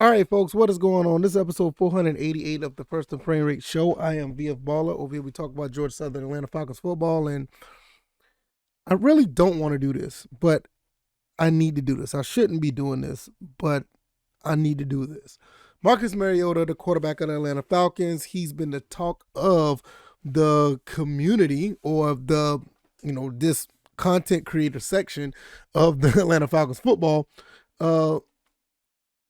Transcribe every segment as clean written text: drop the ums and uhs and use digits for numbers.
All right, folks, what is going on? This is episode 488 of the First and Frame Rate Show. I am VF Baller. Over here, we talk about Georgia Southern Atlanta Falcons football, and I really don't want to do this, but I need to do this. I shouldn't be doing this, but I need to do this. Marcus Mariota, the quarterback of the Atlanta Falcons, he's been the talk of the community or the, this content creator section of the Atlanta Falcons football.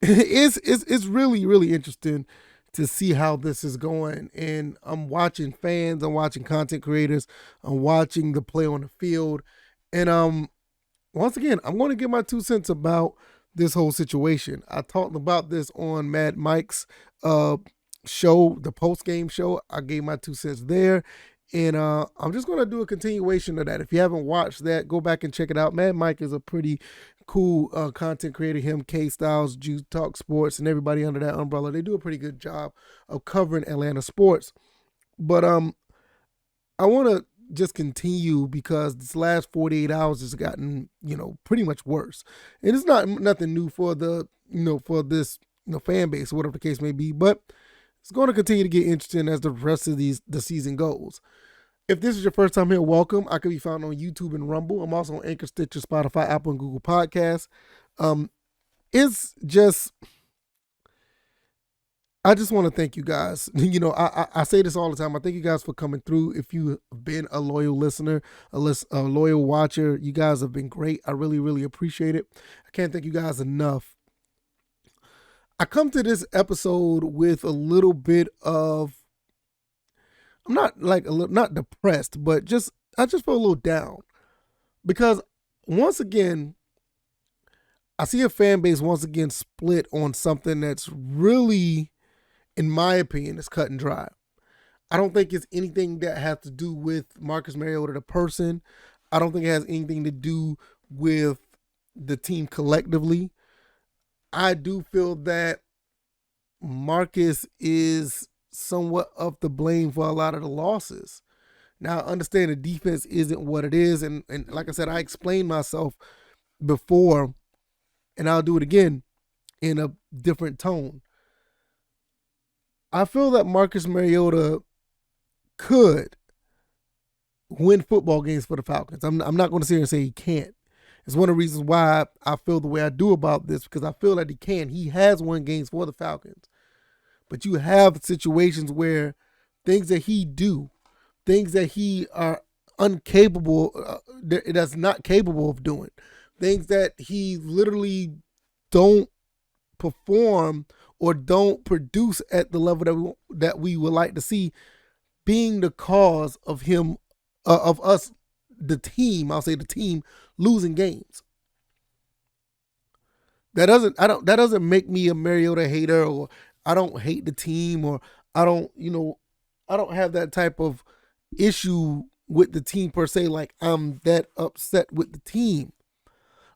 It's really interesting to see how this is going. And I'm watching fans, I'm watching content creators, I'm watching the play on the field. And once again, I'm going to give my 2 cents about this whole situation. I talked about this on Mad Mike's show, the post game show. I gave my 2 cents there. And I'm just going to do a continuation of that. If you haven't watched that, go back and check it out. Mad Mike is a pretty cool content creator. Him, K Styles, Juice Talk Sports, and everybody under that umbrella. They do a pretty good job of covering Atlanta sports. But I want to just continue because this last 48 hours has gotten, pretty much worse. And it's not nothing new for the, for this, fan base, whatever the case may be. But it's going to continue to get interesting as the rest of the season goes. If this is your first time here, welcome. I can be found on YouTube and Rumble. I'm also on Anchor, Stitcher, Spotify, Apple, and Google Podcasts. It's just, I just want to thank you guys. I say this all the time. I thank you guys for coming through. If you've been a loyal listener, a loyal watcher, you guys have been great. I really appreciate it. I can't thank you guys enough. I come to this episode with a little bit of, I'm not not depressed, but I just feel a little down because once again, I see a fan base once again split on something that's really, in my opinion, is cut and dry. I don't think it's anything that has to do with Marcus Mariota, the person. I don't think it has anything to do with the team collectively. I do feel that Marcus is somewhat of the blame for a lot of the losses. Now, I understand the defense isn't what it is, and like I said, I explained myself before, and I'll do it again in a different tone. I feel that Marcus Mariota could win football games for the Falcons. I'm not going to sit here and say he can't. It's one of the reasons why I feel the way I do about this, because I feel that he can. He has won games for the Falcons. But you have situations where things that he do, things that he are that's not capable of doing, things that he literally don't perform or don't produce at the level that we would like to see, being the cause of him, of us, the team, I'll say the team, losing games. That doesn't make me a Mariota hater, or I don't hate the team, or I don't have that type of issue with the team per se, like I'm that upset with the team.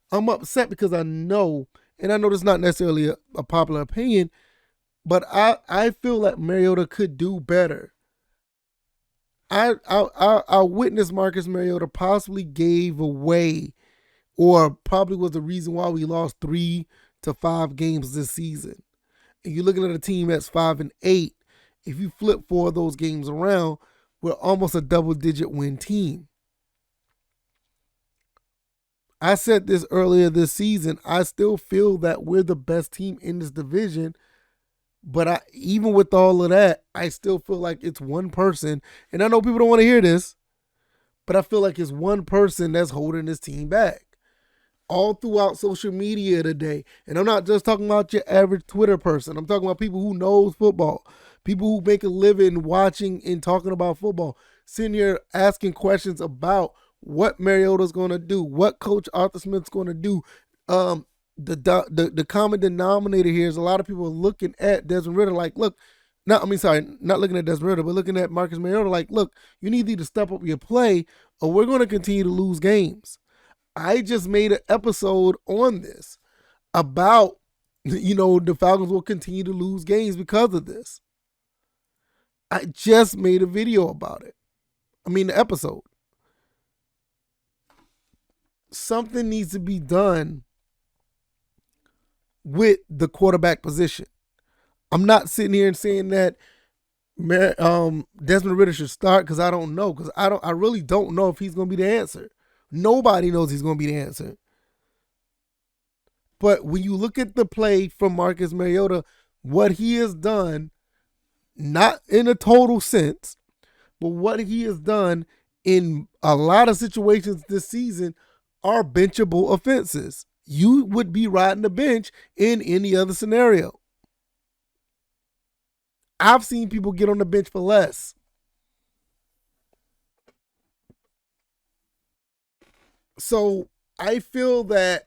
I'm upset because I know, and I know this is not necessarily a popular opinion, but I feel that Mariota could do better. I witnessed Marcus Mariota possibly gave away, or probably was the reason why we lost 3 to 5 games this season. And you're looking at a team that's 5-8. If you flip 4 of those games around, we're almost a double-digit win team. I said this earlier this season. I still feel that we're the best team in this division. But even with all of that, I still feel like it's one person. And I know people don't want to hear this, but I feel like it's one person that's holding this team back. All throughout social media today. And I'm not just talking about your average Twitter person. I'm talking about people who knows football. People who make a living watching and talking about football. Sitting here asking questions about what Mariota's going to do. What Coach Arthur Smith's going to do. The common denominator here is a lot of people looking at Desmond Ridder like, look, not looking at Desmond Ridder, but looking at Marcus Mariota like, look, you need to step up your play or we're going to continue to lose games. I just made an episode on this about, the Falcons will continue to lose games because of this. I just made a video about it. The episode. Something needs to be done with the quarterback position. I'm not sitting here and saying that Desmond Ridder should start because I don't know. Because I really don't know if he's going to be the answer. Nobody knows he's going to be the answer. But when you look at the play from Marcus Mariota, what he has done, not in a total sense, but what he has done in a lot of situations this season are benchable offenses. You would be riding the bench in any other scenario. I've seen people get on the bench for less. So I feel like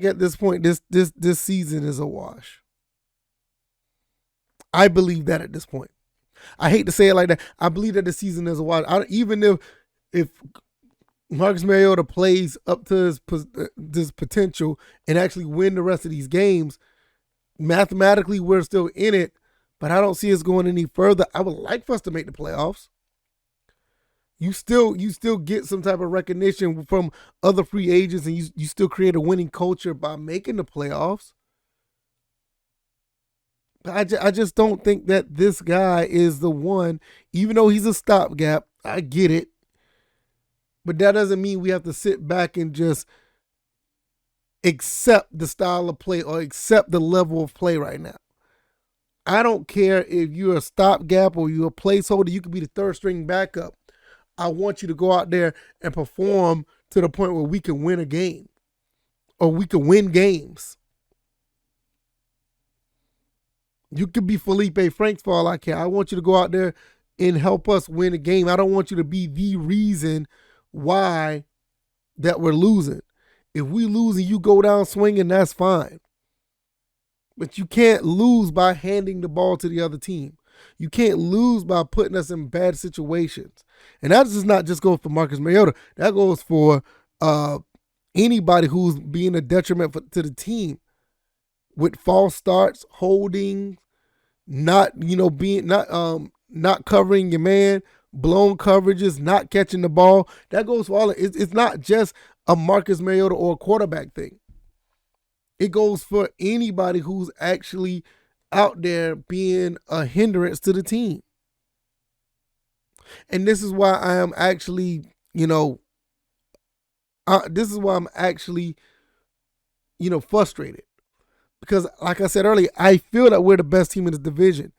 at this point, this season is a wash. I believe that at this point. I hate to say it like that. I believe that the season is a wash. Even if Marcus Mariota plays up to his potential and actually win the rest of these games, mathematically we're still in it, but I don't see us going any further. I would like for us to make the playoffs. You still get some type of recognition from other free agents, and you still create a winning culture by making the playoffs. But I just don't think that this guy is the one, even though he's a stopgap. I get it. But that doesn't mean we have to sit back and just accept the style of play or accept the level of play right now. I don't care if you're a stopgap or you're a placeholder. You could be the third string backup. I want you to go out there and perform to the point where we can win a game or we can win games. You could be Felipe Franks for all I care. I want you to go out there and help us win a game. I don't want you to be the reason why that we're losing. If we lose and you go down swinging, that's fine. But you can't lose by handing the ball to the other team. You can't lose by putting us in bad situations. And that does not just go for Marcus Mariota. That goes for anybody who's being a detriment to the team with false starts, holding, not covering your man, blown coverages, not catching the ball. That goes for all. It's not just a Marcus Mariota or a quarterback thing. It goes for anybody who's actually out there being a hindrance to the team. And this is why I am actually, frustrated. Because like I said earlier, I feel that we're the best team in this division.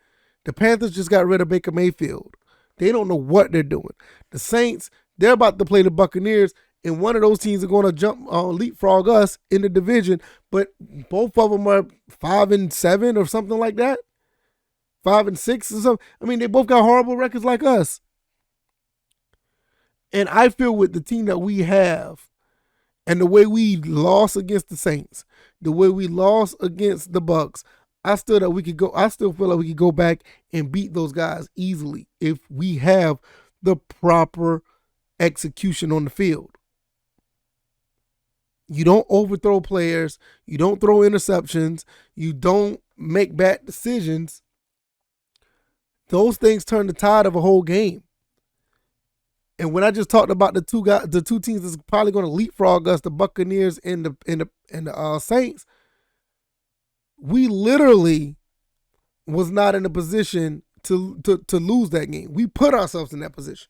The Panthers just got rid of Baker Mayfield. They don't know what they're doing. The Saints, they're about to play the Buccaneers, and one of those teams are going to leapfrog us in the division, but both of them are 5-7 or something like that. 5-6 or something. I mean, they both got horrible records like us. And I feel with the team that we have and the way we lost against the Saints, the way we lost against the Bucs, I still feel like we could go back and beat those guys easily if we have the proper execution on the field. You don't overthrow players. You don't throw interceptions. You don't make bad decisions. Those things turn the tide of a whole game. And when I just talked about the two teams that's probably going to leapfrog us, the Buccaneers and the Saints, we literally was not in a position to lose that game. We put ourselves in that position.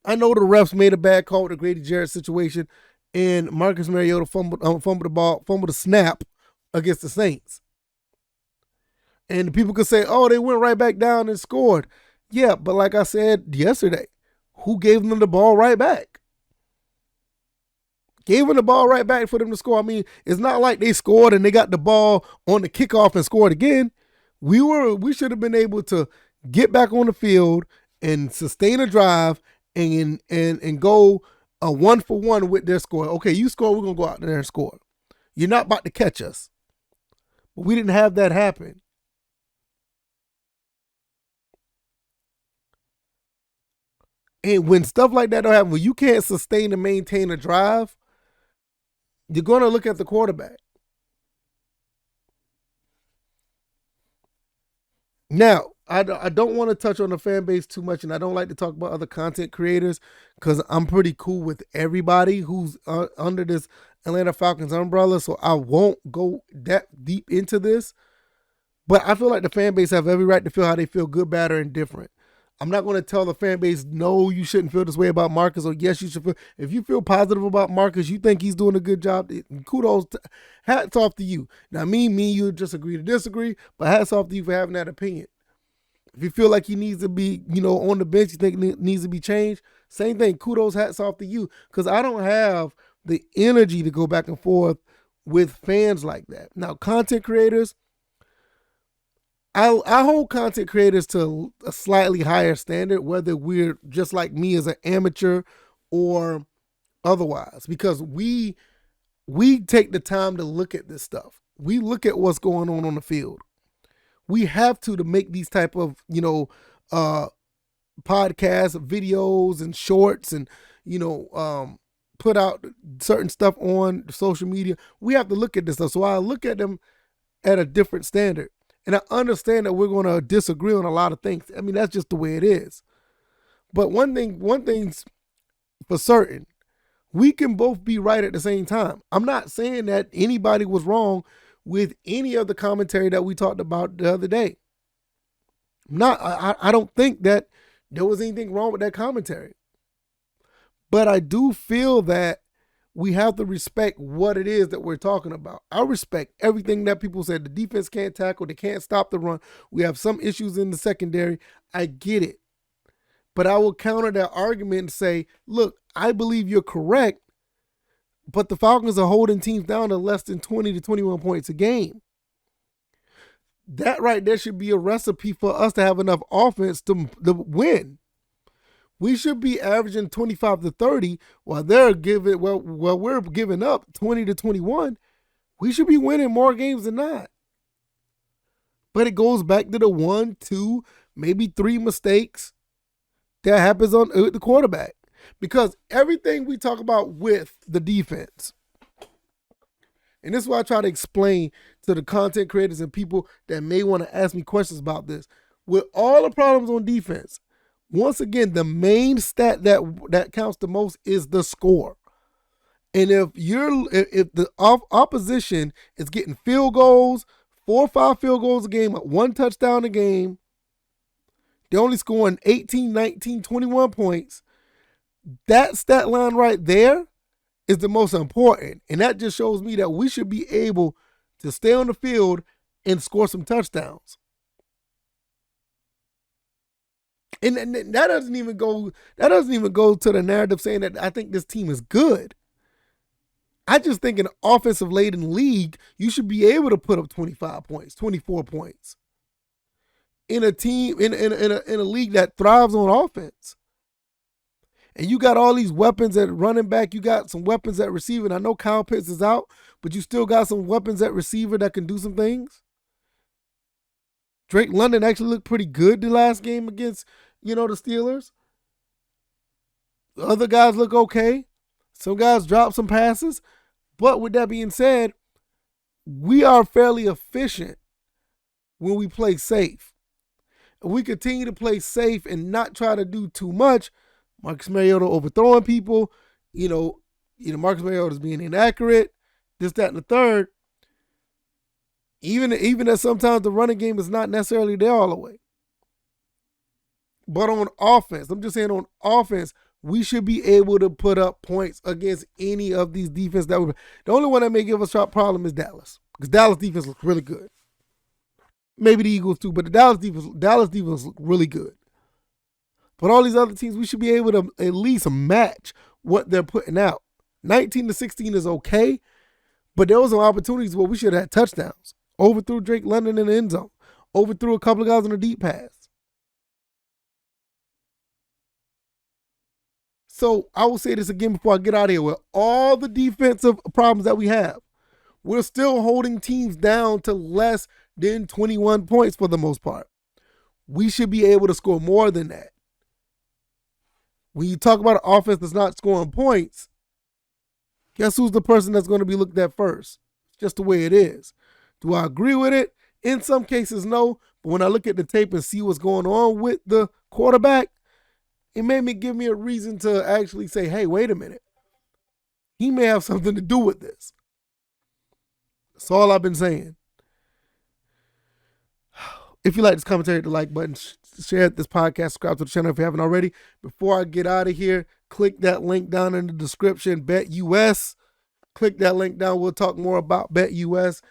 I know the refs made a bad call with the Grady Jarrett situation, and Marcus Mariota fumbled the snap against the Saints. And people could say, oh, they went right back down and scored. Yeah, but like I said yesterday, who gave them the ball right back? Gave them the ball right back for them to score. I mean, it's not like they scored and they got the ball on the kickoff and scored again. We should have been able to get back on the field and sustain a drive and go a 1-for-1 with their score. Okay, you score, we're going to go out there and score. You're not about to catch us. But we didn't have that happen. And when stuff like that don't happen, when you can't sustain and maintain a drive, you're going to look at the quarterback. Now, I don't want to touch on the fan base too much, and I don't like to talk about other content creators because I'm pretty cool with everybody who's under this Atlanta Falcons umbrella, so I won't go that deep into this. But I feel like the fan base have every right to feel how they feel, good, bad, or indifferent. I'm not going to tell the fan base, no, you shouldn't feel this way about Marcus, or yes, you should feel. If you feel positive about Marcus, you think he's doing a good job, kudos, hats off to you. Now, you just agree to disagree, but hats off to you for having that opinion. If you feel like he needs to be, on the bench, you think it needs to be changed, same thing, kudos, hats off to you. Because I don't have the energy to go back and forth with fans like that. Now, content creators, I hold content creators to a slightly higher standard, whether we're just like me as an amateur or otherwise, because we take the time to look at this stuff. We look at what's going on the field. We have to make these type of podcasts, videos, and shorts, and put out certain stuff on social media. We have to look at this stuff. So I look at them at a different standard. And I understand that we're going to disagree on a lot of things. I mean, that's just the way it is. But one thing's for certain, we can both be right at the same time. I'm not saying that anybody was wrong with any of the commentary that we talked about the other day. I don't think that there was anything wrong with that commentary. But I do feel that we have to respect what it is that we're talking about. I respect everything that people said. The defense can't tackle. They can't stop the run. We have some issues in the secondary. I get it. But I will counter that argument and say, look, I believe you're correct, but the Falcons are holding teams down to less than 20 to 21 points a game. That right there should be a recipe for us to have enough offense to win. We should be averaging 25 to 30 while we're giving up 20 to 21. We should be winning more games than not. But it goes back to the 1, 2, maybe 3 mistakes that happens on the quarterback. Because everything we talk about with the defense, and this is what I try to explain to the content creators and people that may want to ask me questions about this, with all the problems on defense, once again, the main stat that counts the most is the score. And if the opposition is getting field goals, 4 or 5 field goals a game, 1 touchdown a game, they're only scoring 18, 19, 21 points, that stat line right there is the most important. And that just shows me that we should be able to stay on the field and score some touchdowns. And that doesn't even go to the narrative saying that I think this team is good. I just think in an offensive laden league, you should be able to put up 25 points, 24 points. In a team, in a league that thrives on offense. And you got all these weapons at running back, you got some weapons at receiver. And I know Kyle Pitts is out, but you still got some weapons at receiver that can do some things. Drake London actually looked pretty good the last game against, the Steelers. The other guys look okay. Some guys drop some passes. But with that being said, we are fairly efficient when we play safe. If we continue to play safe and not try to do too much, Marcus Mariota overthrowing people, Marcus Mariota is being inaccurate, this, that, and the third, even as sometimes the running game is not necessarily there all the way. But on offense, I'm just saying on offense, we should be able to put up points against any of these defenses. The only one that may give us a problem is Dallas, because Dallas defense looks really good. Maybe the Eagles too, but the Dallas defense look really good. But all these other teams, we should be able to at least match what they're putting out. 19 to 16 is okay, but there was some opportunities where we should have had touchdowns. Overthrew Drake London in the end zone. Overthrew a couple of guys on a deep pass. So I will say this again before I get out of here. With all the defensive problems that we have, we're still holding teams down to less than 21 points for the most part. We should be able to score more than that. When you talk about an offense that's not scoring points, guess who's the person that's going to be looked at first? It's just the way it is. Do I agree with it? In some cases, no. But when I look at the tape and see what's going on with the quarterback, it made me give me a reason to actually say, hey, wait a minute. He may have something to do with this. That's all I've been saying. If you like this commentary, hit the like button, share this podcast, subscribe to the channel if you haven't already. Before I get out of here, click that link down in the description, BetUS. Click that link down. We'll talk more about BetUS.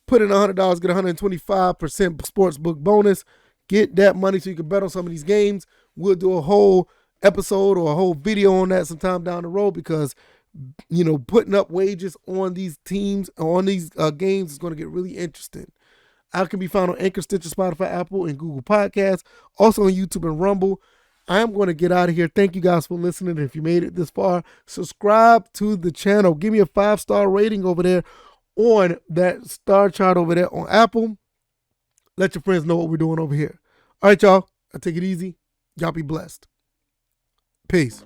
Put in $100, get 125% sportsbook bonus. Get that money so you can bet on some of these games. We'll do a whole episode or a whole video on that sometime down the road because, putting up wagers on these teams, on these games is going to get really interesting. I can be found on Anchor, Stitcher, Spotify, Apple, and Google Podcasts. Also on YouTube and Rumble. I am going to get out of here. Thank you guys for listening. If you made it this far, subscribe to the channel. Give me a 5-star rating over there on that star chart over there on Apple. Let your friends know what we're doing over here. All right, y'all. I take it easy. Y'all be blessed. Peace.